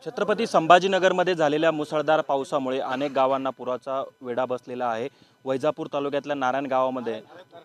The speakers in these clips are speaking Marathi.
छत्रपती संभाजीनगरमध्ये झालेल्या मुसळधार पावसामुळे अनेक गावांना पुराचा वेढा बसलेला आहे. वैजापूर तालुक्यातल्या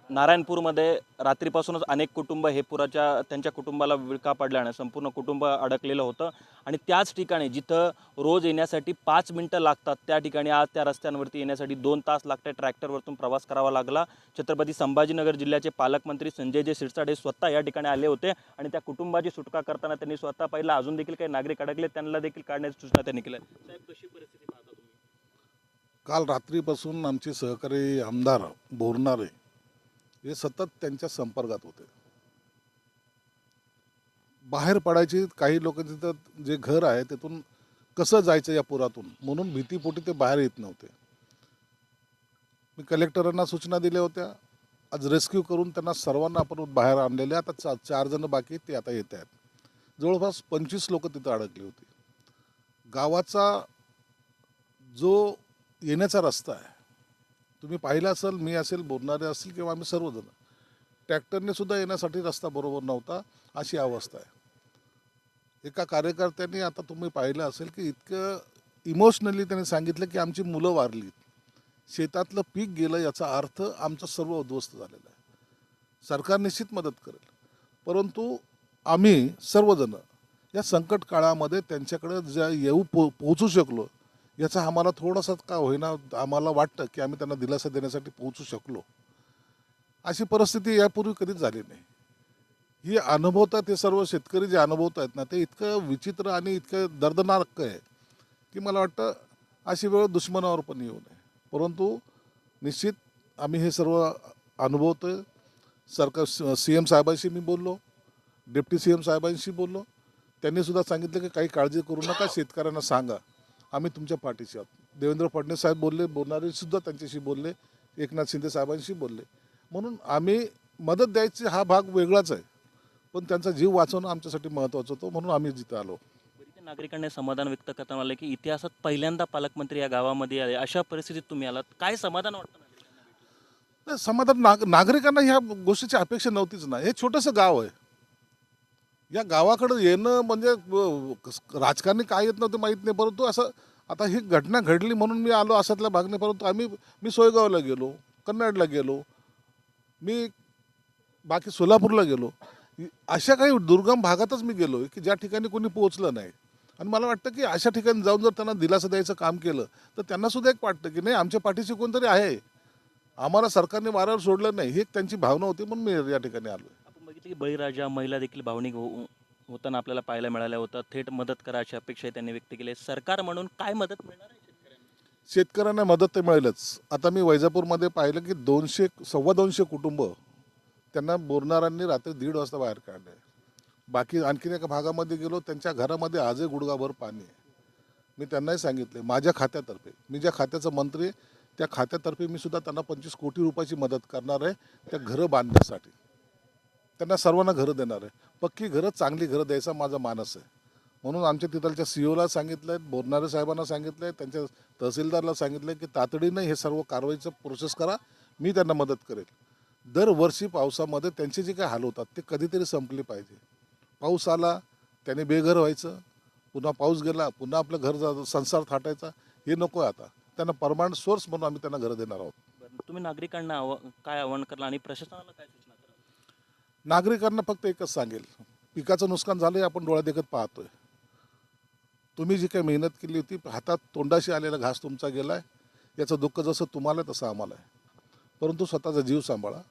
नारायणपूरमध्ये रात्रीपासूनच अनेक कुटुंब हे त्यांच्या कुटुंबाला विळखा पडल्याने संपूर्ण कुटुंब अडकलेलं होतं आणि त्याच ठिकाणी जिथं रोज येण्यासाठी 5 मिनिटं लागतात त्या ठिकाणी आज त्या रस्त्यांवरती येण्यासाठी 2 तास लागते. ट्रॅक्टरवरतून प्रवास करावा लागला. छत्रपती संभाजीनगर जिल्ह्याचे पालकमंत्री संजय शिरसाट हे स्वतः या ठिकाणी आले होते आणि त्या कुटुंबाची सुटका करताना त्यांनी स्वतः पाहिलं. अजून देखील काही नागरिक अडकले, त्यांना देखील काढण्याची सूचना त्यांनी केल्या. साहेब, कशी परिस्थिती पाहता तुम्ही? काल रात्रीपासून आमचे सहकारी आमदार बोरणारे हे सतत त्यांच्या संपर्कात होते. बाहेर पडायची काही लोकांचं तर जे घर आहे तिथून कसं जायचं या पुरातून म्हणून भीतीपोटी ते बाहेर येत नव्हते. मी कलेक्टरांना सूचना दिल्या होत्या. आज रेस्क्यू करून त्यांना सर्वांना आपण बाहेर आणलेले. आता 4 जण बाकी ते आता येत आहेत. जवळपास 25 लोक तिथं अडकली होती. गावाचा जो येण्याचा रस्ता आहे तुम्ही पाहिला असेल, मी असेल, बोलणारे असतील किंवा आम्ही सर्वजण, ट्रॅक्टरने सुद्धा येण्यासाठी रस्ता बरोबर नव्हता, अशी अवस्था आहे. एका कार्यकर्त्यांनी आता तुम्ही पाहिलं असेल की इतकं इमोशनली त्यांनी सांगितलं की आमची मुलं वारलीत, शेतातलं पीक गेलं, याचा अर्थ आमचं सर्व उद्ध्वस्त झालेलं आहे. सरकार निश्चित मदत करेल, परंतु आम्ही सर्वजण या संकट काळामध्ये त्यांच्याकडे ज्या पोहोचू शकलो याचा आम्हाला थोडासा का होईना आम्हाला वाटतं की आम्ही त्यांना दिलासा देण्यासाठी पोहोचू शकलो. अशी परिस्थिती यापूर्वी कधीच झाली नाही. ही अनुभवतात ते सर्व शेतकरी जे अनुभवत आहेत ना, ते इतकं विचित्र आणि इतकं दर्दनाक आहे की मला वाटतं अशी वेळ दुश्मनावर पण येऊ नये. परंतु निश्चित आम्ही हे सर्व अनुभवतोय. सरकार CM साहेबांशी मी बोललो, डेप्टी CM साहेबांशी बोललो. त्यांनीसुद्धा सांगितलं की काही काळजी करू नका, शेतकऱ्यांना सांगा आम्ही तुमच्या पाठीशी आहोत. देवेंद्र फडणवीस साहेब बोलले, बोलणारेसुद्धा त्यांच्याशी बोलले, एकनाथ शिंदे साहेबांशी बोलले. म्हणून आम्ही मदत द्यायची हा भाग वेगळाच आहे, पण त्यांचा जीव वाचवणं आमच्यासाठी महत्त्वाचं होतं, म्हणून आम्ही जिथं आलो. इथे नागरिकांनी समाधान व्यक्त करताना आलं की इतिहासात पहिल्यांदा पालकमंत्री या गावामध्ये आले. अशा परिस्थितीत तुम्ही आलात, काय समाधान वाटतं नागरिकांना भेटून? नाही, समाधान नागरिकांना ह्या गोष्टीची अपेक्षा नव्हतीच ना. हे छोटंसं गाव आहे. या गावाकडं येणं म्हणजे राजकारणी काय येत नव्हते माहीत नाही, परंतु असं आता ही घटना घडली म्हणून मी आलो अशातल्या भाग नाही. परंतु मी सोयगावला गेलो, कन्नडला गेलो, मी बाकी सोलापूरला गेलो. अशा काही दुर्गम भागातच मी गेलो की ज्या ठिकाणी कोणी पोहोचलं नाही. आणि मला वाटतं की अशा ठिकाणी जाऊन जर त्यांना दिलासा द्यायचं काम केलं तर त्यांना सुद्धा एक वाटतं की नाही, आमच्या पाठीशी कोणतरी आहे, आम्हाला सरकारने वाऱ्यावर सोडलं नाही, ही एक त्यांची भावना होती, म्हणून मी या ठिकाणी आलो. आपण बघितलं की बळीराजा महिला देखील भावनिक होताना आपल्याला पाहायला मिळाल्या होत्या. थेट मदत करा अशी अपेक्षा त्यांनी व्यक्त केली आहे. सरकार म्हणून काय मदत मिळणार आहे शेतकऱ्यांना? शेतकऱ्यांना मदत तर मिळेलच. आता मी वैजापूरमध्ये पाहिलं की 200-250 कुटुंब त्यांना बोरणाऱ्यांनी रात्री 1:30 वाजता बाहेर काढले. बाकी आणखीन एका भागामध्ये गेलो, त्यांच्या घरामध्ये आजही गुडघाभर पाणी आहे. मी त्यांनाही सांगितले माझ्या खात्यातर्फे, मी ज्या खात्याचा मंत्री आहे त्या खात्यातर्फे मी सुद्धा त्यांना 25 कोटी रुपयाची मदत करणार आहे त्या घरं बांधण्यासाठी. त्यांना सर्वांना घरं देणार आहे. पक्की घरं, चांगली घरं द्यायचा माझा मानस आहे. म्हणून आमच्या तिथलच्या COला सांगितलं आहे, बोरणारे साहेबांना सांगितलं आहे, त्यांच्या तहसीलदारला सांगितलं आहे की तातडीनं हे सर्व कारवाईचं प्रोसेस करा, मी त्यांना मदत करेल. दरवर्षी पावसामध्ये त्यांचे जे काही हाल होतात ते कधीतरी संपले पाहिजे. पाऊस आला त्याने बेघर व्हायचं, पुन्हा पाऊस गेला पुन्हा आपलं संसार थाटायचा, हे नको आहे. आता त्यांना परमनंट सोर्स म्हणून आम्ही त्यांना घरं देणार आहोत. बरं, तुम्ही नागरिकांना काय आवाहन करणार आणि प्रशासनाला काय सूचना कराल? नागरिकांना फक्त एकच सांगेल, पिकाचं नुकसान झालं आहे, आपण डोळ्यादेखत पाहतोय. तुम्ही जी काही मेहनत केली होती, हातात तोंडाशी आलेला घास तुमचा गेला आहे, याचं दुःख जसं तुम्हाला आहे तसं आम्हाला आहे. परंतु स्वतःचा जीव सांभाळा.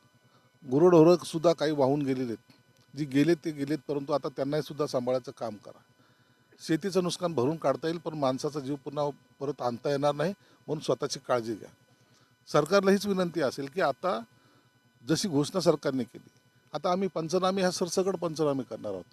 गुरंढोरंसुद्धा काही वाहून गेलेले आहेत, जी गेलेत ते गेलेत, परंतु आता त्यांनाही सुद्धा सांभाळायचं काम करा. शेतीचं नुकसान भरून काढता येईल, पण माणसाचा जीव पुन्हा परत आणता येणार नाही, म्हणून स्वतःची काळजी घ्या. सरकारला हीच विनंती असेल की आता जशी घोषणा सरकारने केली, आता आम्ही पंचनामे ह्या सरसकट पंचनामे करणार आहोत.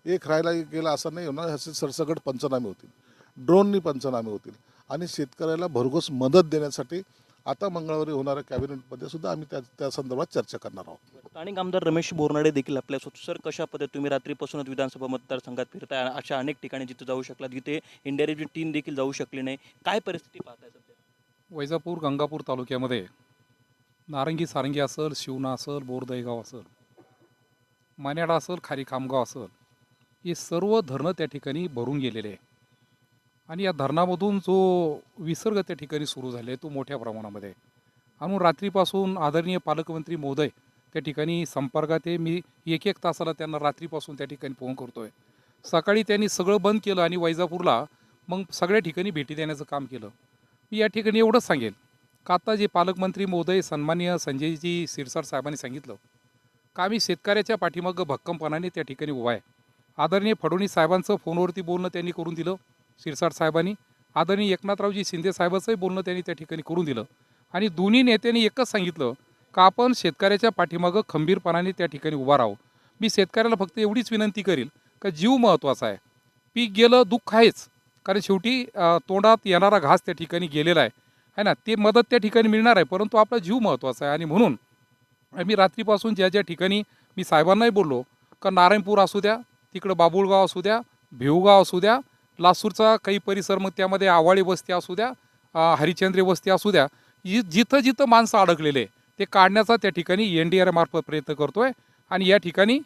एक राहायला गेला असं नाही होणार, ह्याचे सरसकट पंचनामे होतील, ड्रोननी पंचनामे होतील आणि शेतकऱ्याला भरघोस मदत देण्यासाठी आता मंगळवारी होणाऱ्या कॅबिनेटमध्ये सुद्धा आम्ही त्या संदर्भात चर्चा करणार आहोत. स्थानिक आमदार रमेश बोरनाडे देखील आपल्यासोबत. सर, कशा पद्धतीने तुम्ही रात्रीपासूनच विधानसभा मतदारसंघात फिरताय, अशा अनेक ठिकाणी जिथे जाऊ शकलात, जिथे इंडियाची टीम देखील जाऊ शकली नाही, काय परिस्थिती पाहताय सध्या? वैजापूर गंगापूर तालुक्यामध्ये नारंगी सारंगी असेल, शिवना असेल, बोरदहेगाव असेल, मान्याडा असेल, खारी खामगाव असेल, हे सर्व धरणं त्या ठिकाणी भरून गेलेले आहे. आणि या धरणामधून जो विसर्ग त्या ठिकाणी सुरू झाले तो मोठ्या प्रमाणामध्ये आहे. आणि रात्रीपासून आदरणीय पालकमंत्री महोदय त्या ठिकाणी संपर्कात आहे. मी एक एक तासाला त्यांना रात्रीपासून त्या ठिकाणी फोन करतोय. सकाळी त्यांनी सगळं बंद केलं आणि वैजापूरला मग सगळ्या ठिकाणी भेटी देण्याचं काम केलं. मी या ठिकाणी एवढंच सांगेल का आता जे पालकमंत्री महोदय सन्माननीय संजयजी शिरसाट साहेबांनी सांगितलं का आम्ही शेतकऱ्याच्या पाठीमागं भक्कमपणाने त्या ठिकाणी उभा आहे. आदरणीय फडणवीस साहेबांचं फोनवरती बोलणं त्यांनी करून दिलं शिरसाट साहेबांनी. आदरणीय एकनाथरावजी शिंदे साहेबांचंही बोलणं त्यांनी त्या ठिकाणी करून दिलं. आणि दोन्ही नेत्यांनी एकच सांगितलं का आपण शेतकऱ्याच्या पाठीमागं खंबीरपणाने त्या ठिकाणी उभा राहू. मी शेतकऱ्याला फक्त एवढीच विनंती करील का जीव महत्त्वाचा आहे. पीक गेलं दुःख आहेच, कारण शेवटी तोंडात येणारा घास त्या ठिकाणी गेलेला आहे ना, ते मदत त्या ठिकाणी मिळणार आहे, परंतु आपला जीव महत्त्वाचा आहे. आणि म्हणून आम्ही रात्रीपासून ज्या ज्या ठिकाणी मी साहेबांनाही बोललो का नारायणपूर असू द्या, तिकडं बाबुळगाव असू द्या, भिवगाव असू द्या, लासूरचा काही परिसर, मग त्यामध्ये आवाळी वस्ती असू द्या, हरिचंद्री वस्ती असू द्या, जिथं जिथं माणसं अडकलेले ते काढण्याचा त्या ठिकाणी NDRF मार्फत प्रयत्न करतोय. आणि या ठिकाणी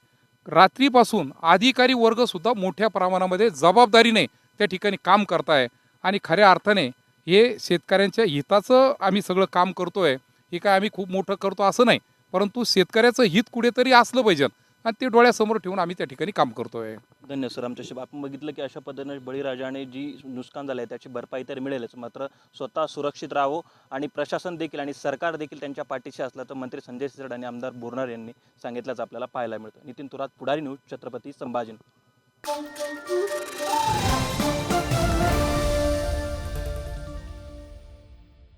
रात्रीपासून अधिकारी वर्गसुद्धा मोठ्या प्रमाणामध्ये जबाबदारीने त्या ठिकाणी काम करताय. आणि खऱ्या अर्थाने हे शेतकऱ्यांच्या हिताचं आम्ही सगळं काम करतोय. हे काय आम्ही खूप मोठं करतो असं नाही, परंतु शेतकऱ्याचं हित कुठेतरी असलं पाहिजे आणि ते डोळ्यासमोर ठेवून आम्ही त्या ठिकाणी काम करतोय. धन्यवाद सर. आमच्याशी आपण बघितलं की अशा पद्धतीने बळीराजाने जी नुकसान झालं आहे त्याची भरपाई तर मिळेलच, मात्र स्वतः सुरक्षित राहावं आणि प्रशासन देखील आणि सरकार देखील त्यांच्या पाठीशी असलं तर मंत्री संजय शिरसाट आणि आमदार बोरणार यांनी सांगितल्याचं आपल्याला पाहायला मिळतं. नितीन तुरात, पुढारी न्यूज, छत्रपती संभाजी.